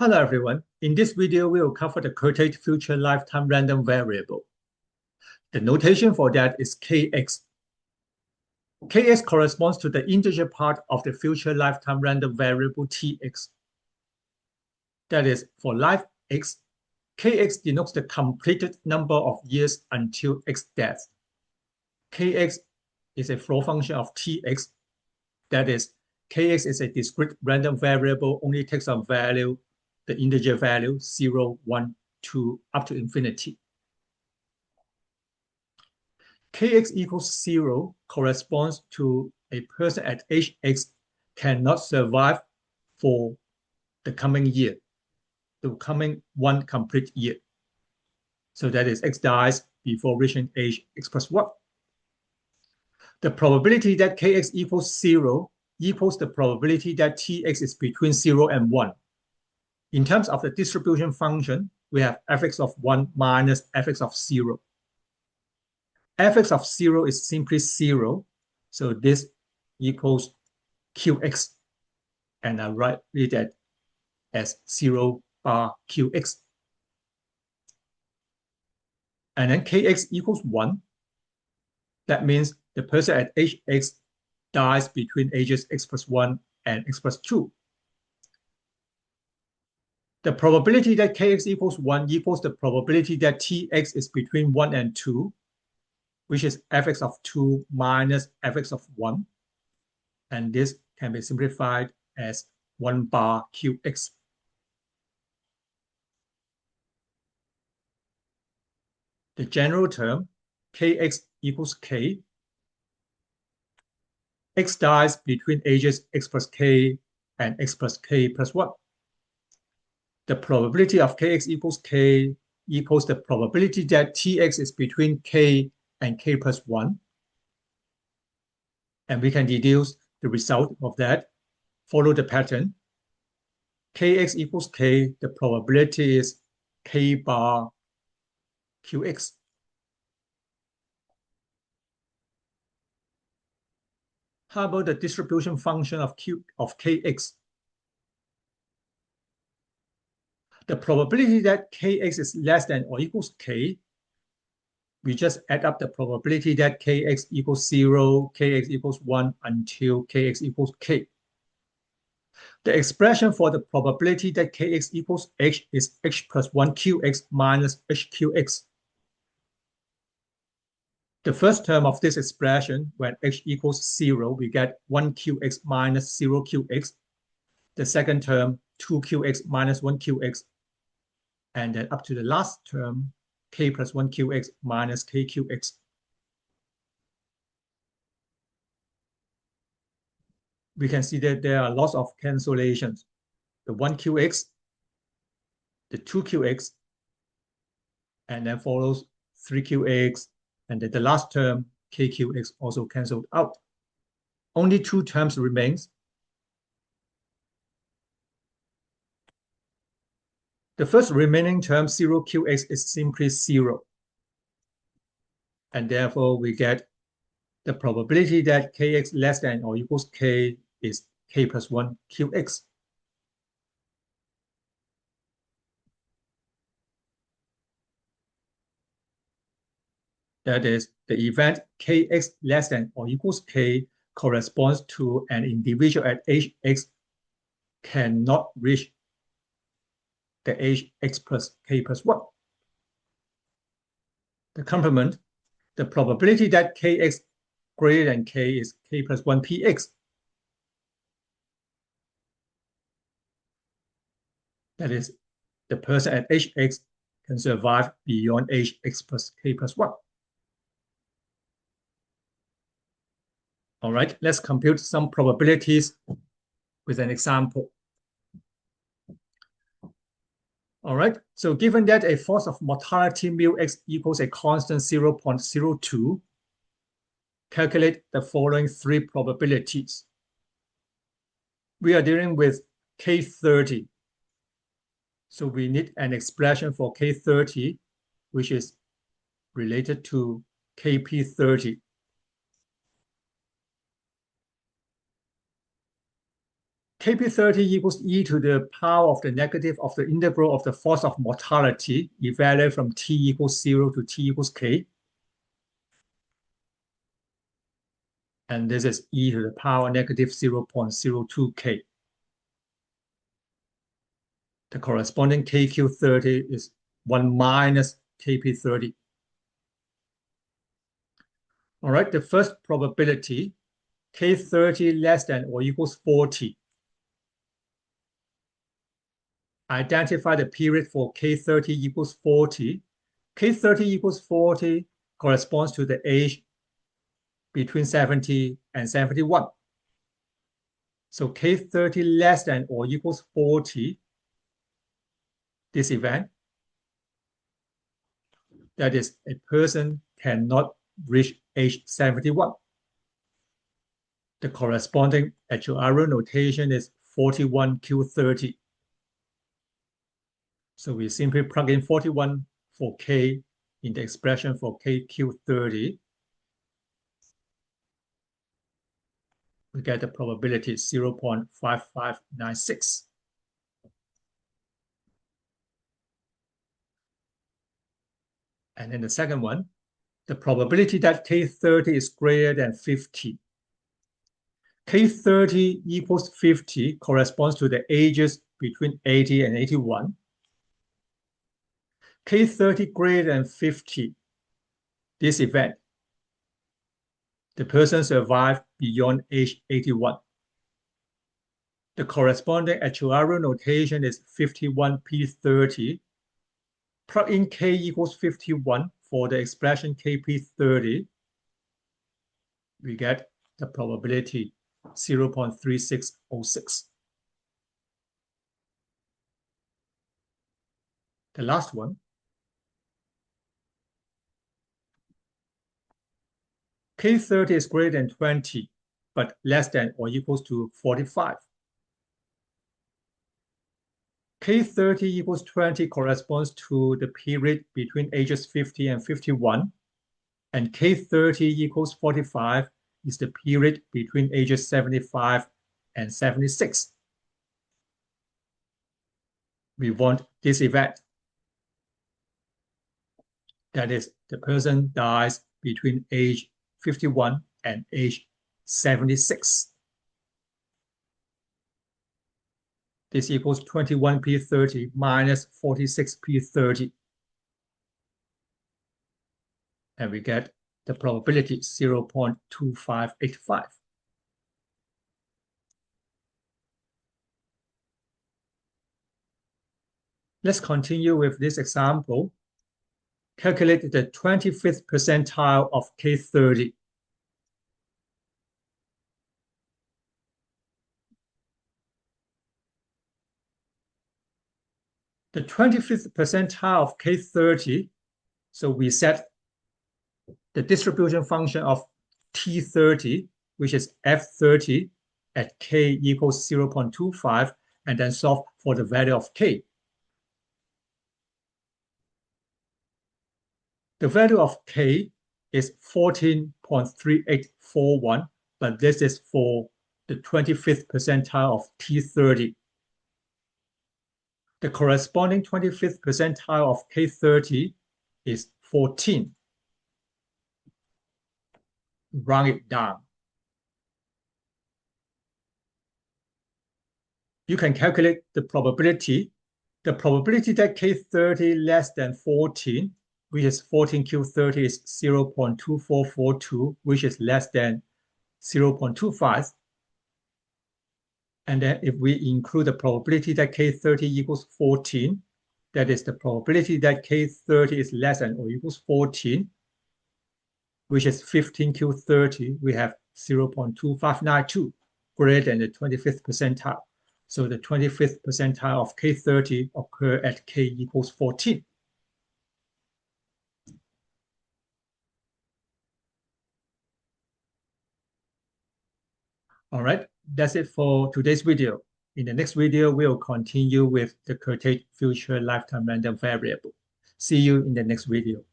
Hello everyone. In this video, we will cover the quotate future lifetime random variable. The notation for that is Kx. Kx corresponds to the integer part of the future lifetime random variable Tx. That is, for life x, Kx denotes the completed number of years until x death. Kx is a floor function of Tx. That is, Kx is a discrete random variable, only takes a value, the integer value 0, 1, 2, up to infinity. Kx equals 0 corresponds to a person at age x cannot survive for the coming year, the coming one complete year. So that is x dies before reaching age x plus 1. The probability that Kx equals 0 equals the probability that Tx is between 0 and 1. In terms of the distribution function, we have fx of 1 minus fx of 0. Fx of 0 is simply 0, so this equals Qx, and I write it as 0 bar Qx. And then Kx equals 1. That means the person at age x dies between ages x plus 1 and x plus 2. The probability that Kx equals 1 equals the probability that Tx is between 1 and 2, which is fx of 2 minus fx of 1. And this can be simplified as 1 bar Qx. The general term, Kx equals k. X dies between ages x plus k and x plus k plus 1. The probability of Kx equals k equals the probability that Tx is between k and k plus 1. And we can deduce the result of that. Follow the pattern. Kx equals k, the probability is k bar Qx. How about the distribution function of Kx? The probability that Kx is less than or equals k, we just add up the probability that Kx equals 0, Kx equals 1 until Kx equals k. The expression for the probability that Kx equals h is h plus 1 Qx minus hqx. The first term of this expression, when h equals 0, we get 1 Qx minus 0 Qx. The second term, 2 Qx minus 1 Qx. And then up to the last term, k plus 1 Qx minus kqx. We can see that there are lots of cancellations. The 1 Qx, the 2 Qx, and then follows 3 Qx, and then the last term, kqx, also canceled out. Only 2 terms remains. The first remaining term, 0 Qx, is simply 0. And therefore, we get the probability that Kx less than or equals k is k plus 1 Qx. That is, the event Kx less than or equals k corresponds to an individual at age x cannot reach the age x plus k plus 1. The complement, the probability that Kx greater than k is k plus 1 px. That is, the person at age x can survive beyond age x plus k plus 1. All right, let's compute some probabilities with an example. All right, so given that a force of mortality mu x equals a constant 0.02, calculate the following 3 probabilities. We are dealing with K30. So we need an expression for K30, which is related to Kp30. Kp30 equals e to the power of the negative of the integral of the force of mortality evaluated from t equals 0 to t equals k. And this is e to the power negative 0.02 k. The corresponding KQ30 is 1 minus Kp30. All right, the first probability, K30 less than or equals 40. Identify the period for K30 equals 40. K30 equals 40 corresponds to the age between 70 and 71. So K30 less than or equals 40, this event, that is, a person cannot reach age 71. The corresponding actuarial notation is 41Q30. So we simply plug in 41 for K in the expression for KQ30. We get the probability 0.5596. And then the second one, the probability that K30 is greater than 50. K30 equals 50 corresponds to the ages between 80 and 81. K30 greater than 50, this event, the person survived beyond age 81. The corresponding actuarial notation is 51P30. Plug in K equals 51 for the expression Kp30. We get the probability 0.3606. The last one, K30 is greater than 20, but less than or equals to 45. K30 equals 20 corresponds to the period between ages 50 and 51, and K30 equals 45 is the period between ages 75 and 76. We want this event. That is, the person dies between age 51 and age 76. This equals 21P30 minus 46P30. And we get the probability 0.2585. Let's continue with this example. Calculate the 25th percentile of K30. The 25th percentile of K30, so we set the distribution function of T30, which is F30 at K equals 0.25, and then solve for the value of K. The value of K is 14.3841, but this is for the 25th percentile of T30. The corresponding 25th percentile of K30 is 14. Round it down. You can calculate the probability. The probability that K30 less than 14, which is 14Q30, is 0.2442, which is less than 0.25. And then if we include the probability that K30 equals 14, that is the probability that K30 is less than or equals 14, which is 15Q30, we have 0.2592, greater than the 25th percentile. So the 25th percentile of K30 occur at K equals 14. All right, that's it for today's video. In the next video, we'll continue with the Curtate future lifetime random variable. See you in the next video.